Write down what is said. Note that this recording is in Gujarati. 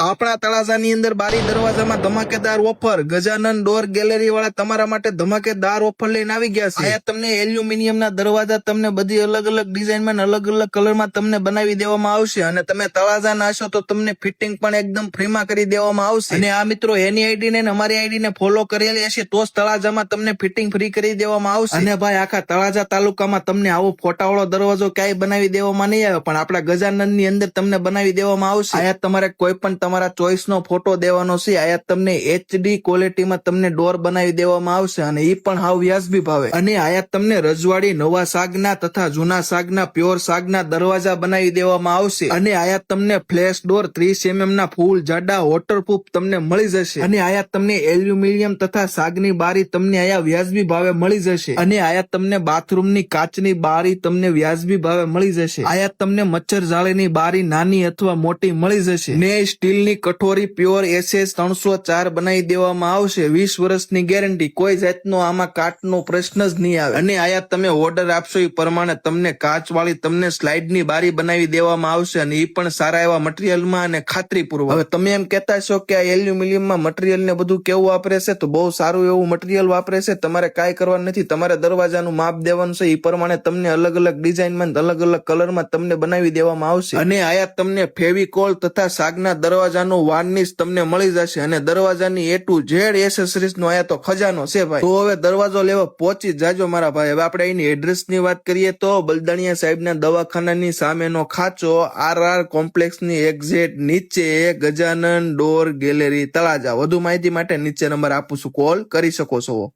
આપણા તળાજાની અંદર બારી દરવાજામાં ધમાકેદાર ઓફર ગજાનન ડોર ગેલેરી વાળા તમારા માટે ધમાકેદાર ઓફર લઈને આવી ગયા છે. અહીંયા તમને એલ્યુમિનિયમના દરવાજા તમને બધી અલગ અલગ ડિઝાઇનમાં અલગ અલગ કલરમાં તમને બનાવી દેવામાં આવશે અને તમે તળાજા નાશો તો તમને ફિટિંગ પણ એકદમ ફ્રીમાં કરી દેવામાં આવશે. અને આ મિત્રો એની આઈડી ને અમારી આઈડી ને ફોલો કરેલી હશે તો જ તળાજામાં તમને ફિટિંગ ફ્રી કરી દેવામાં આવશે. અને ભાઈ આખા તળાજા તાલુકામાં તમને આવો ફોટાવાળો દરવાજો ક્યાંય બનાવી દેવામાં નહીં આવે, પણ આપણા ગજાનન ની અંદર તમને બનાવી દેવામાં આવશે. અહીંયા તમારે કોઈ પણ તમારા ચોઈસ નો ફોટો દેવાનો છે. આયા તમને HD ક્વોલિટીમાં તમને ડોર બનાવી દેવામાં આવશે અને એ પણ હાવ વ્યાજબી ભાવે. અને આયા તમને રજવાડી નવા સાગના તથા જૂના સાગના પ્યોર સાગના દરવાજા બનાવી દેવામાં આવશે. અને આયા તમને ફ્લેશ ડોર 30 mm ના ફૂલ જાડા વોટરપ્રૂફ તમને મળી જશે. અને આયા તમને એલ્યુમિનિયમ તથા સાગની બારી તમને આયા વ્યાજબી ભાવે મળી જશે. અને આયા તમને બાથરૂમની કાચની બારી તમને વ્યાજબી ભાવે મળી જશે. આયા તમને મચ્છર જાળીની બારી નાની અથવા મોટી મળી જશે. ને સ્ટીલની કઠોરી પ્યોર SS 304 બનાવી દેવામાં આવશે. 20 વર્ષની ગેરંટી, કોઈ જાતનો આમાં કાટનો પ્રશ્ન જ નહીં આવે. અને આયા તમે ઓર્ડર આપશો એ પ્રમાણે તમને કાચવાળી તમને સ્લાઇડની બારી બનાવી દેવામાં આવશે અને એ પણ સારા એવા મટીરિયલમાં અને ખાતરીપૂર્વક. હવે તમે એમ કહેતા છો કે આ એલ્યુમિનિયમમાં મટીરિયલ ને બધું કેવું વાપરે છે, તો બહુ સારું એવું મટીરિયલ વાપરે છે. તમારે કાંઈ કરવાનું નથી, તમારે દરવાજાનું માપ દેવાનું છે. એ પ્રમાણે તમને અલગ અલગ ડિઝાઇનમાં અલગ અલગ કલરમાં તમને બનાવી દેવામાં આવશે. અને આયા તમને ફેવિકોલ તથા સાગના દરવાજાનું વાર્નિશ તમને મળી જશે. અને દરવાજાની A to Z એસેસરીઝ નો આયા તો ખજાનો છે ભાઈ. તો હવે દરવાજો લેવા પહોંચી જાજો મારા ભાઈ. હવે આપણે એની એડ્રેસ ની વાત કરીએ તો બલદાણિયા સાહેબના દવાખાનાની સામેનો ખાંચો, RR કોમ્પ્લેક્સની એક્ઝેક્ટ નીચે ગજાનન ડોર ગેલેરી તળાજા. વધુ માહિતી માટે નીચે નંબર આપું છું, કોલ કરી શકો છો.